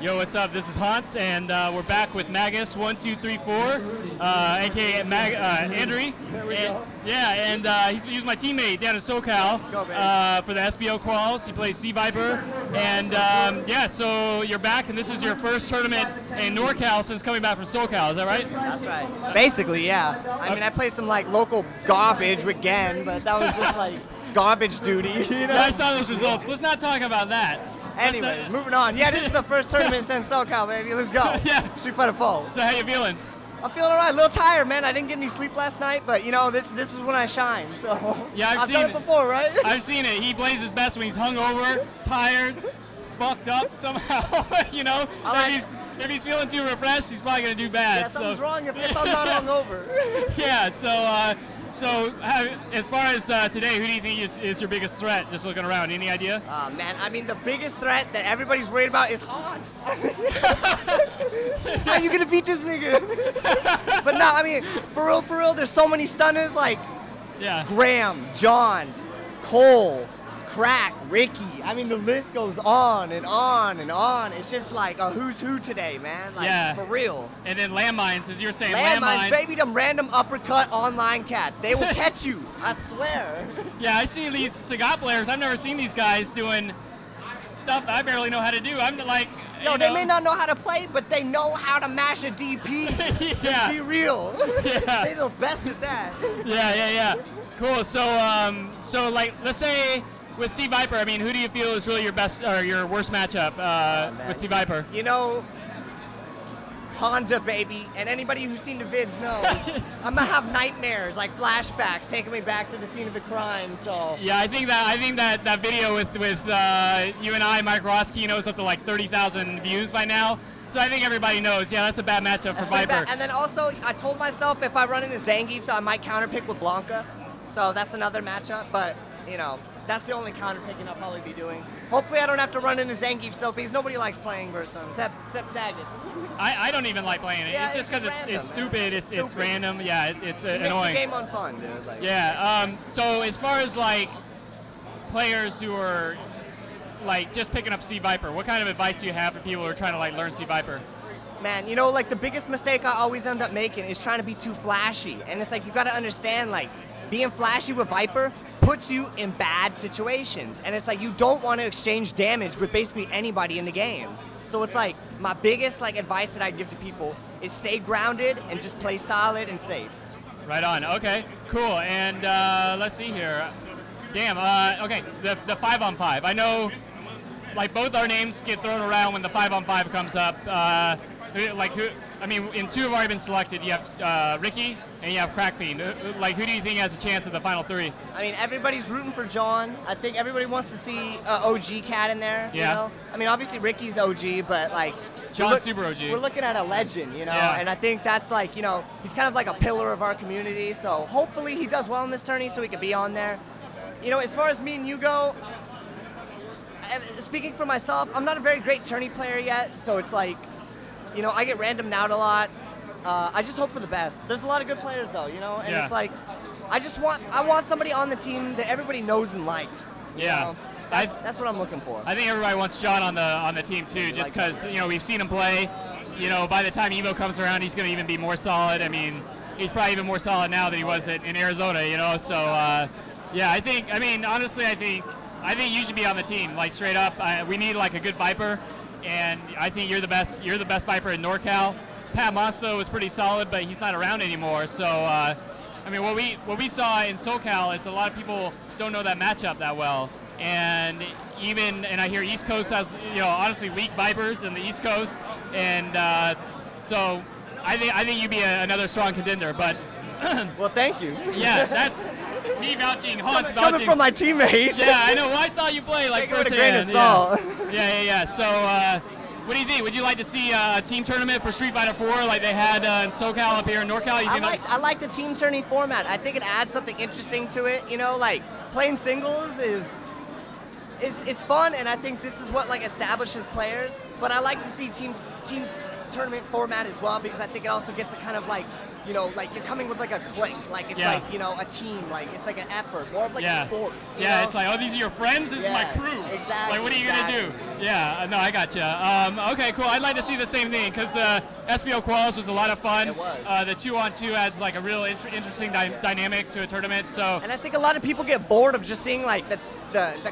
Yo, what's up? This is Hans, and we're back with Magus1234, aka Andrew. There we go. Yeah, and he was my teammate down in SoCal. Let's go, baby. For the SBO quals. He plays C.Viper, and yeah, so you're back, and this is your first tournament in NorCal since coming back from SoCal. Is that right? That's right. Basically, yeah. I mean, I played some like local garbage with Gen, but that was just like garbage duty, you know? Yeah, I saw those results. Let's not talk about that. Anyway, moving on. Yeah, this is the first tournament since SoCal, baby. Let's go. Yeah. Street Fighter 4. So how you feeling? I'm feeling alright. A little tired, man. I didn't get any sleep last night, but you know, this is when I shine. So yeah, I've done it before, right? I've seen it. He plays his best when he's hungover, tired, fucked up somehow. You know, if he's feeling too refreshed, he's probably gonna do bad. Yeah, something's wrong if I'm not hungover. Yeah. So as far as today, who do you think is your biggest threat? Just looking around, any idea? Man, I mean, the biggest threat that everybody's worried about is Hans. How are you gonna beat this nigga? But no, I mean, for real, there's so many stunners like Graham, John, Cole, Crack, Ricky. I mean, the list goes on and on and on. It's just like a who's who today, man. Like, for real. And then landmines, as you're saying, landmines, baby, them random uppercut online cats. They will catch you, I swear. Yeah, I see these Sagat players. I've never seen these guys doing stuff that I barely know how to do. I'm like, yo, they may not know how to play, but they know how to mash a DP. Yeah. Be real. Yeah. They're the best at that. Yeah. Cool. So like, let's say with C.Viper, I mean, who do you feel is really your best or your worst matchup with C.Viper? You know, Honda, baby, and anybody who's seen the vids knows I'm gonna have nightmares, like flashbacks, taking me back to the scene of the crime. So yeah, I think that video with you and I, Mike Roski, knows up to like 30,000 views by now. So I think everybody knows. Yeah, that's a bad matchup for Viper. And then also, I told myself if I run into Zangief, so I might counterpick with Blanca. So that's another matchup, but you know. That's the only counterpicking I'll probably be doing. Hopefully I don't have to run into Zangief still, because nobody likes playing versus him, except Taggets. I don't even like playing it. Yeah, it's just because it's stupid. It's random. Yeah, it's it annoying. Makes the game unfun, dude. Like, yeah. So as far as like players who are like just picking up C.Viper, what kind of advice do you have for people who are trying to like learn C.Viper? Man, you know, like the biggest mistake I always end up making is trying to be too flashy. And it's like, you gotta understand, like, being flashy with Viper puts you in bad situations. And it's like, you don't want to exchange damage with basically anybody in the game. So it's like, my biggest like advice that I give to people is stay grounded and just play solid and safe. Right on. Okay, cool. And let's see here. Damn, okay, the 5-on-5. I know, like, both our names get thrown around when the 5-on-5 comes up. Like, who, I mean, in two have already been selected. You have Ricky and you have Crackfiend. Like, who do you think has a chance at the final three? I mean, everybody's rooting for John. I think everybody wants to see OG Cat in there. Yeah. You know? I mean, obviously Ricky's OG, but like, John's super OG. We're looking at a legend, you know, Yeah. and I think that's like, you know, he's kind of like a pillar of our community. So hopefully he does well in this tourney so he could be on there. You know, as far as me and you go, speaking for myself, I'm not a very great tourney player yet, so it's like, you know, I get randomed out a lot. I just hope for the best. There's a lot of good players though, you know, and it's like, I want somebody on the team that everybody knows and likes. You know? That's what I'm looking for. I think everybody wants John on the team too, just because you know we've seen him play. You know, by the time Evo comes around, he's going to even be more solid. I mean, he's probably even more solid now than he was in Arizona. You know, so yeah, I think. I mean, honestly, I think you should be on the team, like straight up. We need like a good Viper, and I think you're the best. You're the best Viper in NorCal. Pat Mosto was pretty solid, but he's not around anymore. So, I mean, what we saw in SoCal is a lot of people don't know that matchup that well, and I hear East Coast has, you know, honestly weak Vipers in the East Coast, and so I think you'd be another strong contender. But well, thank you. Yeah, that's me vouching, Hans vouching. Coming from my teammate. Yeah, I know. Well, I saw you play like firsthand. Yeah. So. What do you think? Would you like to see a team tournament for Street Fighter 4 like they had in SoCal up here in NorCal? I like the team tourney format. I think it adds something interesting to it. You know, like playing singles is fun, and I think this is what like establishes players. But I like to see team tournament format as well, because I think it also gets to kind of like you know, like you're coming with like a clique, like it's like, you know, a team, like it's like an effort, more of like a sport. Yeah, know? it's like, oh, these are your friends? This is my crew. Exactly. Like, what are you going to do? Yeah, no, I got you. Okay, cool. I'd like to see the same thing because the SBO Quals was a lot of fun. It was. The 2-on-2 adds like a real interesting dynamic to a tournament. So. And I think a lot of people get bored of just seeing like the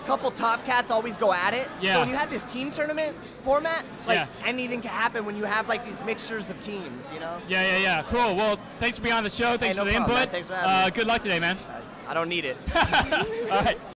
couple top cats always go at it. Yeah. So when you have this team tournament format, like anything can happen when you have like these mixtures of teams, you know? Yeah. Cool. Well, thanks for being on the show. Thanks for the input. Man. Thanks for having me. Good luck today, man. I don't need it. All right.